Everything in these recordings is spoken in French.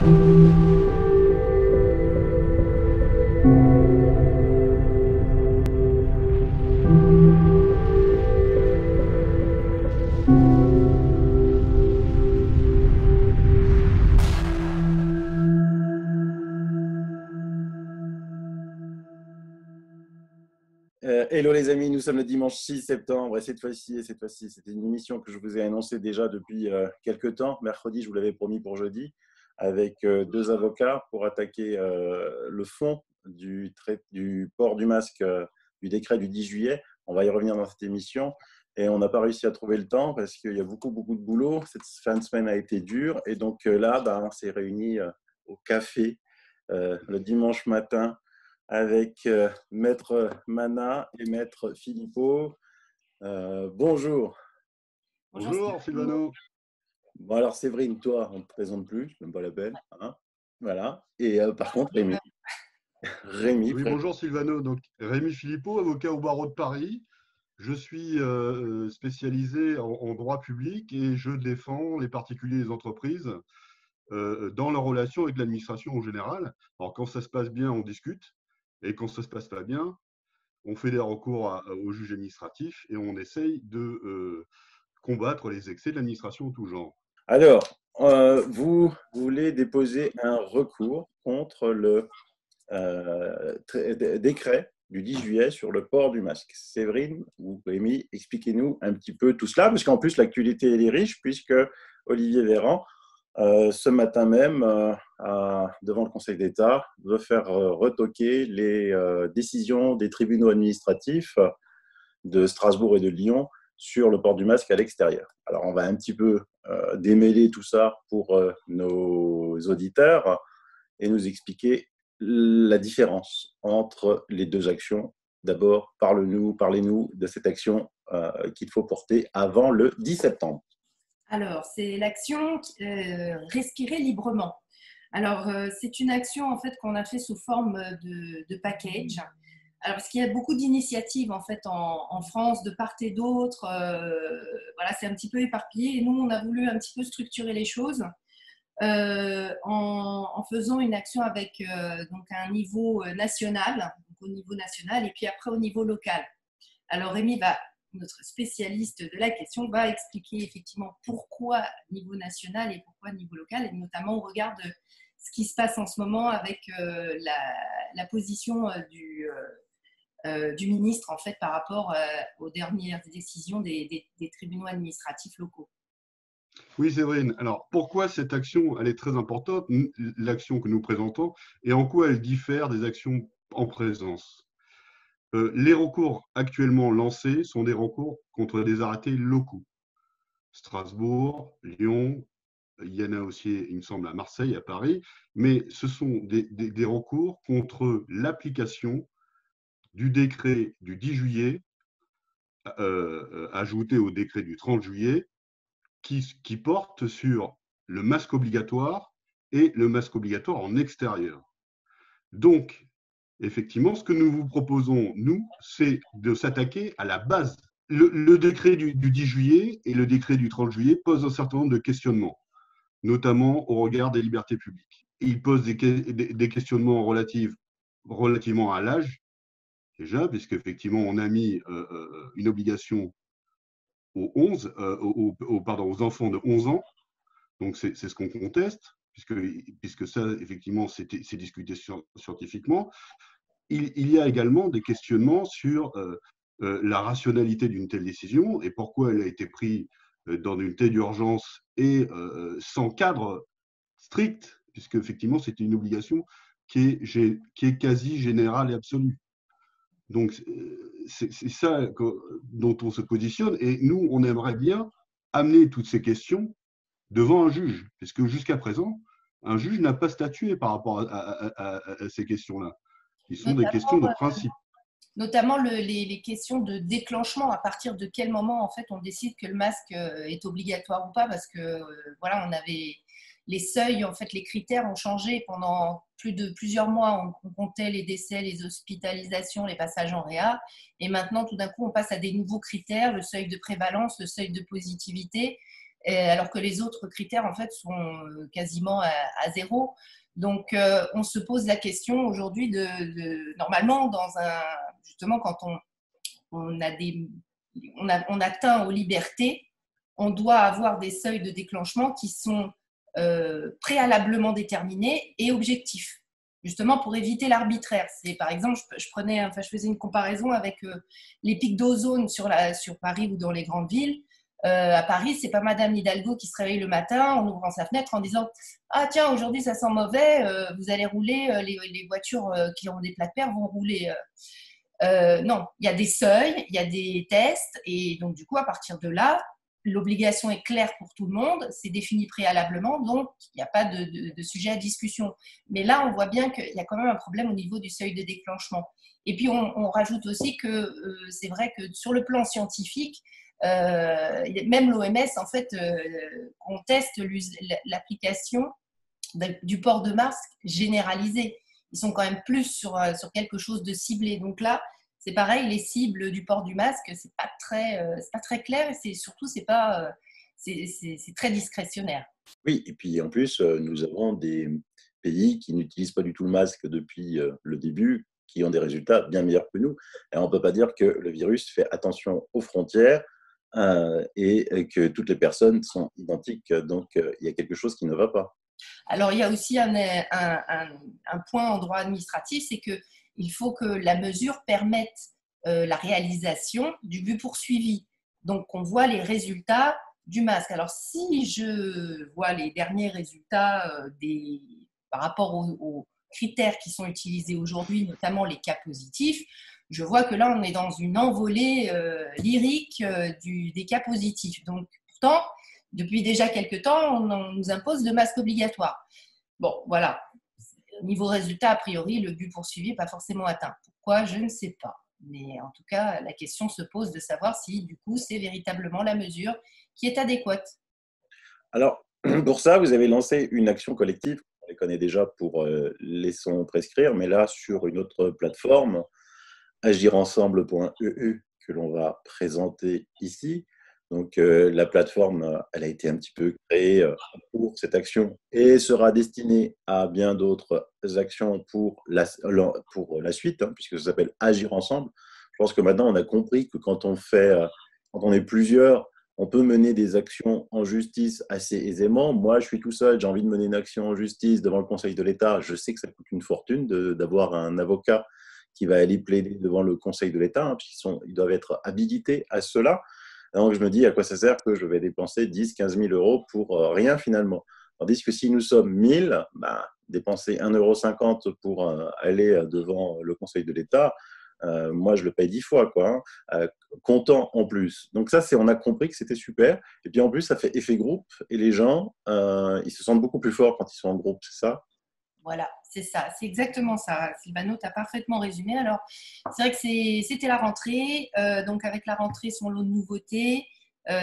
Hello les amis, nous sommes le dimanche 6 septembre et cette fois-ci, c'était une émission que je vous ai annoncée déjà depuis quelques temps. Mercredi, je vous l'avais promis pour jeudi, avec deux avocats pour attaquer le fond du port du masque du décret du 10 juillet. On va y revenir dans cette émission et on n'a pas réussi à trouver le temps parce qu'il y a beaucoup de boulot. Cette fin de semaine a été dure et donc là, on s'est réunis au café le dimanche matin avec Maître Mana et Maître Philippot. Bonjour. Bonjour Sylvano. Bon alors Séverine, toi, on ne te présente plus, même pas la peine. Hein, voilà. Et par contre, Rémi. Rémi. Oui, bonjour Sylvano. Donc, Rémi Philippot, avocat au barreau de Paris. Je suis spécialisé en droit public et je défends les particuliers et les entreprises dans leur relation avec l'administration en général. Alors, quand ça se passe bien, on discute. Et quand ça ne se passe pas bien, on fait des recours au juge administratif et on essaye de combattre les excès de l'administration en tout genre. Alors, vous voulez déposer un recours contre le décret du 10 juillet sur le port du masque. Séverine ou Rémi, expliquez-nous un petit peu tout cela, parce qu'en plus, l'actualité elle est riche, puisque Olivier Véran, ce matin même, devant le Conseil d'État, veut faire retoquer les décisions des tribunaux administratifs de Strasbourg et de Lyon sur le port du masque à l'extérieur. Alors, on va un petit peu démêler tout ça pour nos auditeurs et nous expliquer la différence entre les deux actions. D'abord, parlez-nous de cette action qu'il faut porter avant le 10 septembre. Alors, c'est l'action respirer librement. Alors, c'est une action en fait qu'on a fait sous forme de package. Alors, parce qu'il y a beaucoup d'initiatives en fait en France, de part et d'autre. Voilà, c'est un petit peu éparpillé. Et nous, on a voulu un petit peu structurer les choses en faisant une action avec donc un niveau national, donc au niveau national, et puis après au niveau local. Alors, Rémi notre spécialiste de la question, va expliquer effectivement pourquoi niveau national et pourquoi niveau local, et notamment au regard de ce qui se passe en ce moment avec la position du ministre en fait par rapport aux dernières décisions des tribunaux administratifs locaux. Oui, Séverine. Alors, pourquoi cette action, elle est très importante, l'action que nous présentons, et en quoi elle diffère des actions en présence? Les recours actuellement lancés sont des recours contre des arrêtés locaux. Strasbourg, Lyon, il y en a aussi, il me semble, à Marseille, à Paris, mais ce sont des recours contre l'application du décret du 10 juillet, ajouté au décret du 30 juillet, qui porte sur le masque obligatoire et le masque obligatoire en extérieur. Donc, effectivement, ce que nous vous proposons, nous, c'est de s'attaquer à la base. Le décret du 10 juillet et le décret du 30 juillet posent un certain nombre de questionnements, notamment au regard des libertés publiques. Et ils posent des questionnements relativement à l'âge, déjà, puisqu'effectivement, on a mis une obligation aux enfants de 11 ans. Donc, c'est ce qu'on conteste, puisque ça, effectivement, c'est discuté scientifiquement. Il y a également des questionnements sur la rationalité d'une telle décision et pourquoi elle a été prise dans une telle urgence et sans cadre strict, puisque effectivement c'était une obligation qui est quasi générale et absolue. Donc c'est ça dont on se positionne et nous on aimerait bien amener toutes ces questions devant un juge, puisque jusqu'à présent un juge n'a pas statué par rapport à ces questions-là. Ils sont des questions de principe. Notamment les questions de déclenchement, à partir de quel moment en fait on décide que le masque est obligatoire ou pas, parce que voilà, on avait les seuils, en fait les critères ont changé pendant plusieurs mois, on comptait les décès, les hospitalisations, les passages en réa, et maintenant tout d'un coup on passe à des nouveaux critères, le seuil de prévalence, le seuil de positivité. alors que les autres critères, en fait, sont quasiment à zéro. Donc, on se pose la question aujourd'hui normalement, justement, quand on atteint aux libertés, on doit avoir des seuils de déclenchement qui sont préalablement déterminés et objectifs, justement pour éviter l'arbitraire. Par exemple, je faisais une comparaison avec les pics d'ozone sur Paris ou dans les grandes villes. À Paris, c'est pas Madame Hidalgo qui se réveille le matin en ouvrant sa fenêtre en disant « Ah tiens, aujourd'hui ça sent mauvais, vous allez rouler, les voitures qui ont des plaques paires vont rouler. » Non, il y a des seuils, il y a des tests, et donc du coup, à partir de là, l'obligation est claire pour tout le monde, c'est défini préalablement, donc il n'y a pas de sujet à discussion. Mais là, on voit bien qu'il y a quand même un problème au niveau du seuil de déclenchement. Et puis, on rajoute aussi que c'est vrai que sur le plan scientifique, même l'OMS, en fait, conteste l'application du port de masque généralisé. Ils sont quand même plus sur quelque chose de ciblé. Donc là, c'est pareil, les cibles du port du masque, c'est pas très clair et c'est très discrétionnaire. Oui, et puis en plus, nous avons des pays qui n'utilisent pas du tout le masque depuis le début, qui ont des résultats bien meilleurs que nous. Et on ne peut pas dire que le virus fait attention aux frontières et que toutes les personnes sont identiques. Donc, il y a quelque chose qui ne va pas. Alors, il y a aussi un point en droit administratif, c'est qu'il faut que la mesure permette la réalisation du but poursuivi. Donc, on voit les résultats du masque. Alors, si je vois les derniers résultats par rapport aux critères qui sont utilisés aujourd'hui, notamment les cas positifs, je vois que là, on est dans une envolée lyrique des cas positifs. Donc, pourtant, depuis déjà quelques temps, on nous impose le masque obligatoire. Bon, voilà. Niveau résultat, a priori, le but poursuivi n'est pas forcément atteint. Pourquoi? Je ne sais pas. Mais en tout cas, la question se pose de savoir si, du coup, c'est véritablement la mesure qui est adéquate. Alors, pour ça, vous avez lancé une action collective. On les connaît déjà pour Laissons prescrire, mais là, sur une autre plateforme, agirensemble.eu, que l'on va présenter ici. Donc, la plateforme, elle a été un petit peu créée pour cette action et sera destinée à bien d'autres actions pour la suite, hein, puisque ça s'appelle Agir ensemble. Je pense que maintenant, on a compris que quand on est plusieurs, on peut mener des actions en justice assez aisément. Moi, je suis tout seul, j'ai envie de mener une action en justice devant le Conseil de l'État. Je sais que ça coûte une fortune d'avoir un avocat qui va aller plaider devant le Conseil de l'État, hein, puisqu'ils doivent être habilités à cela. Donc, je me dis, à quoi ça sert que je vais dépenser 10 000, 15 000 euros pour rien finalement. Tandis que si nous sommes 1000, dépenser 1,50 € pour aller devant le Conseil de l'État, moi, je le paye 10 fois, quoi, hein, comptant en plus. Donc ça, on a compris que c'était super. Et puis en plus, ça fait effet groupe et les gens, ils se sentent beaucoup plus forts quand ils sont en groupe, c'est ça? Voilà, c'est ça, c'est exactement ça. Sylvano, tu as parfaitement résumé. Alors, c'est vrai que c'était la rentrée. Donc, avec la rentrée, son lot de nouveautés.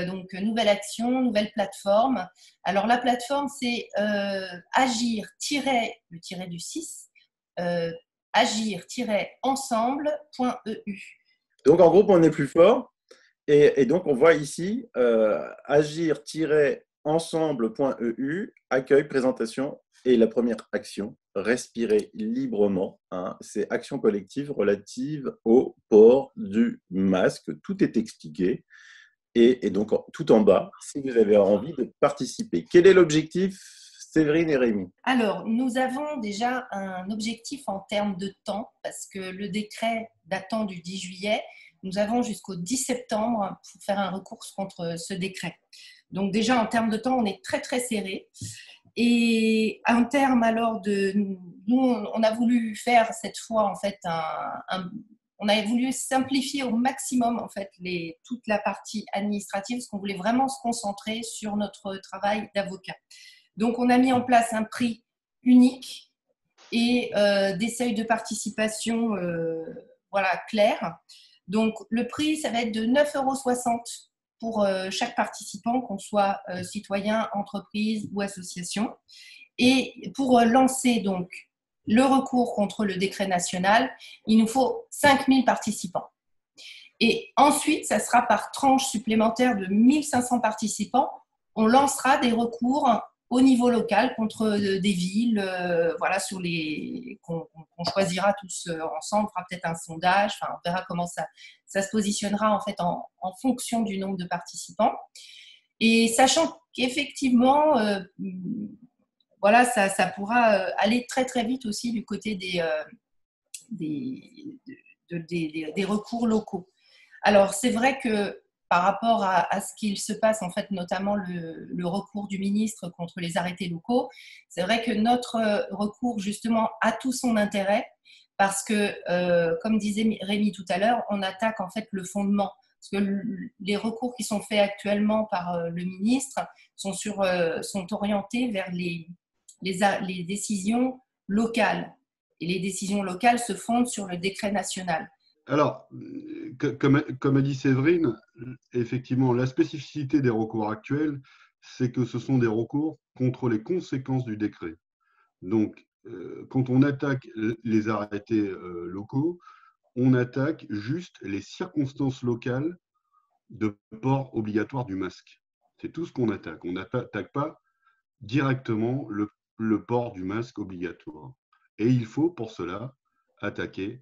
Donc, nouvelle action, nouvelle plateforme. Alors, la plateforme, c'est agir-le tiret du 6, agir-ensemble.eu. Donc, en groupe, on est plus fort. Et donc, on voit ici agir-ensemble.eu, accueil, présentation et la première action, respirer librement. Hein, c'est action collective relative au port du masque. Tout est expliqué. Et donc, tout en bas, si vous avez envie de participer. Quel est l'objectif, Séverine et Rémi? Alors, nous avons déjà un objectif en termes de temps, parce que le décret datant du 10 juillet, nous avons jusqu'au 10 septembre pour faire un recours contre ce décret. Donc déjà, en termes de temps, on est très, très serré. Et en termes alors nous, on a voulu faire cette fois, en fait, on a voulu simplifier au maximum, en fait, toute la partie administrative, parce qu'on voulait vraiment se concentrer sur notre travail d'avocat. Donc, on a mis en place un prix unique et des seuils de participation clairs. Donc, le prix, ça va être de 9,60 € pour chaque participant, qu'on soit citoyen, entreprise ou association. Et pour lancer donc le recours contre le décret national, il nous faut 5000 participants. Et ensuite, ça sera par tranche supplémentaire de 1500 participants on lancera des recours au niveau local contre des villes, voilà, qu'on choisira tous ensemble. On fera peut-être un sondage. Enfin, on verra comment ça se positionnera en fait en fonction du nombre de participants. Et sachant qu'effectivement, voilà, ça pourra aller très très vite aussi du côté des recours locaux. Alors, c'est vrai que par rapport à ce qu'il se passe, en fait, notamment le recours du ministre contre les arrêtés locaux, c'est vrai que notre recours, justement, a tout son intérêt parce que, comme disait Rémi tout à l'heure, on attaque en fait le fondement. Parce que les recours qui sont faits actuellement par le ministre sont orientés vers les décisions locales. Et les décisions locales se fondent sur le décret national. Alors, comme a dit Séverine, effectivement, la spécificité des recours actuels, c'est que ce sont des recours contre les conséquences du décret. Donc, quand on attaque les arrêtés locaux, on attaque juste les circonstances locales de port obligatoire du masque. C'est tout ce qu'on attaque. On n'attaque pas directement le port du masque obligatoire. Et il faut pour cela attaquer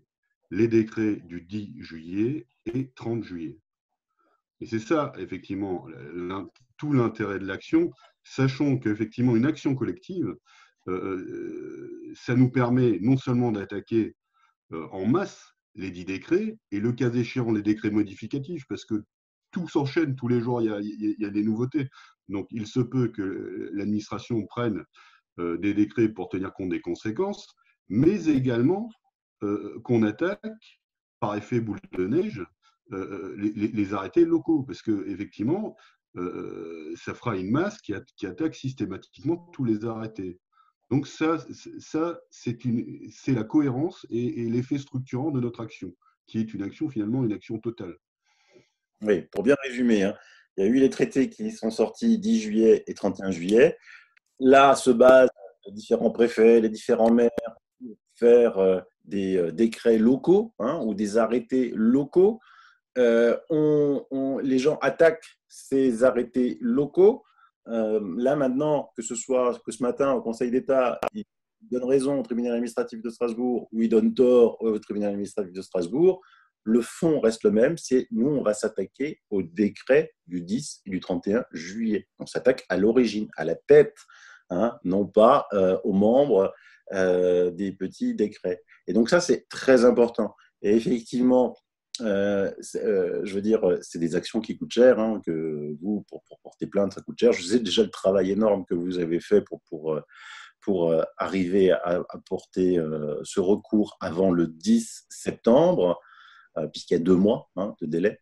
les décrets du 10 juillet et 30 juillet. Et c'est ça, effectivement, tout l'intérêt de l'action, sachant qu'effectivement, une action collective, ça nous permet non seulement d'attaquer en masse les 10 décrets, et le cas échéant, les décrets modificatifs, parce que tout s'enchaîne, tous les jours, il y a des nouveautés. Donc, il se peut que l'administration prenne des décrets pour tenir compte des conséquences, mais également qu'on attaque, par effet boule de neige, les arrêtés locaux, parce qu'effectivement, ça fera une masse qui attaque systématiquement tous les arrêtés. Donc ça c'est la cohérence et l'effet structurant de notre action, qui est finalement une action totale. Oui, pour bien résumer, hein, il y a eu les traités qui sont sortis 10 juillet et 31 juillet. Là se basent les différents préfets, les différents maires pour faire des décrets locaux, hein, ou des arrêtés locaux. Les gens attaquent ces arrêtés locaux. Là maintenant, que ce matin au Conseil d'État, il donne raison au tribunal administratif de Strasbourg ou il donne tort au tribunal administratif de Strasbourg, le fond reste le même, c'est nous on va s'attaquer au décret du 10 et du 31 juillet. On s'attaque à l'origine, à la tête, hein, non pas aux membres des petits décrets. Et donc ça c'est très important. Et effectivement, je veux dire, c'est des actions qui coûtent cher, hein, que vous, pour porter plainte, ça coûte cher. Je sais déjà le travail énorme que vous avez fait pour arriver à porter ce recours avant le 10 septembre, puisqu'il y a 2 mois, hein, de délai.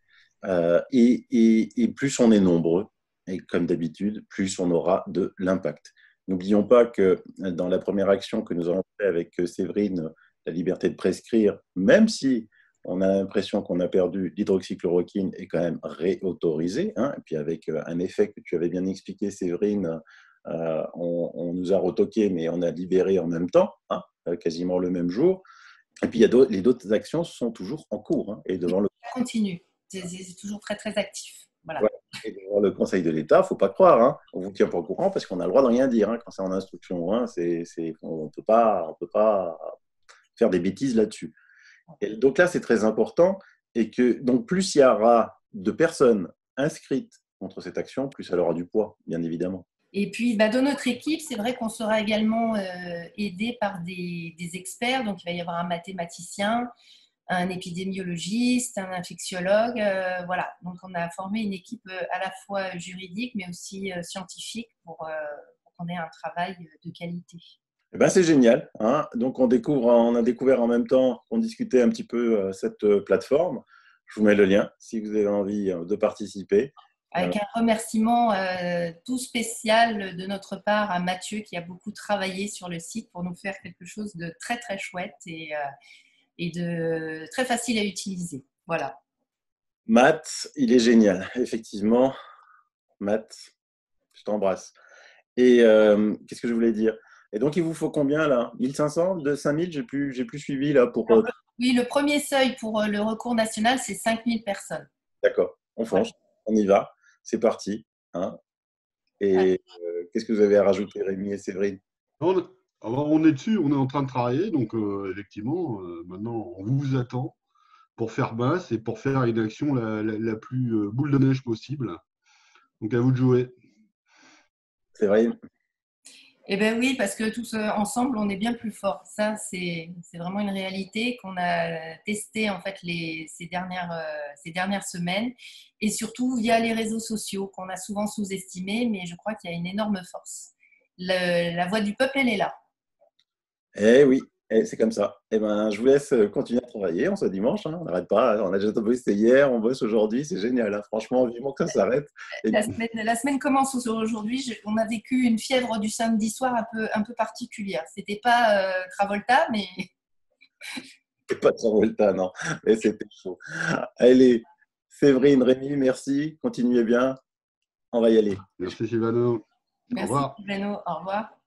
Et plus on est nombreux, et comme d'habitude, plus on aura de l'impact. N'oublions pas que dans la première action que nous avons faite avec Séverine, la liberté de prescrire, même si on a l'impression qu'on a perdu, l'hydroxychloroquine est quand même réautorisée, hein, et puis avec un effet que tu avais bien expliqué, Séverine, on nous a retoqué, mais on a libéré en même temps, hein, quasiment le même jour. Et puis les d'autres actions sont toujours en cours, hein, et devant le... Ça continue, c'est toujours très très actif. Voilà. Ouais. Et devant le Conseil de l'État, il ne faut pas croire, hein, on ne vous tient pas au courant parce qu'on a le droit de rien dire, hein, quand c'est en instruction, hein, on ne peut pas faire des bêtises là-dessus. Et donc là, c'est très important, et que donc plus il y aura de personnes inscrites contre cette action, plus elle aura du poids, bien évidemment. Et puis, dans notre équipe, c'est vrai qu'on sera également aidé par des experts. Donc, il va y avoir un mathématicien, un épidémiologiste, un infectiologue. Voilà. Donc, on a formé une équipe à la fois juridique, mais aussi scientifique pour qu'on ait un travail de qualité. Eh ben, c'est génial, hein. Donc, on a découvert en même temps qu'on discutait un petit peu cette plateforme. Je vous mets le lien si vous avez envie de participer. Avec un remerciement tout spécial de notre part à Mathieu qui a beaucoup travaillé sur le site pour nous faire quelque chose de très très chouette et de très facile à utiliser. Voilà. Matt, il est génial, effectivement. Matt, je t'embrasse. Et qu'est-ce que je voulais dire? Et donc, il vous faut combien là? 1500, de 5000? J'ai plus suivi là pour. Oui, le premier seuil pour le recours national, c'est 5000 personnes. D'accord, on fonce, on y va, c'est parti, hein. Et qu'est-ce que vous avez à rajouter, Rémi et Séverine? On est dessus, on est en train de travailler, donc effectivement, maintenant, on vous attend pour faire masse et pour faire une action la plus boule de neige possible. Donc à vous de jouer. Séverine? Eh bien oui, parce que tous ensemble, on est bien plus forts. Ça, c'est vraiment une réalité qu'on a testée en fait ces dernières semaines, et surtout via les réseaux sociaux qu'on a souvent sous-estimés, mais je crois qu'il y a une énorme force. La voix du peuple, elle est là. Eh oui, c'est comme ça. Eh ben, je vous laisse continuer à travailler. On se dimanche, hein, on n'arrête pas. On a déjà bossé hier, on bosse aujourd'hui. C'est génial, hein. Franchement, vivement que ça s'arrête. Et La semaine commence aujourd'hui. On a vécu une fièvre du samedi soir un peu particulière. C'était pas Travolta, mais c'est pas Travolta, non. Mais c'était chaud. Allez, Séverine, Rémi, merci. Continuez bien. On va y aller. Merci Sylvano. Au merci revoir. Sylvano. Au revoir.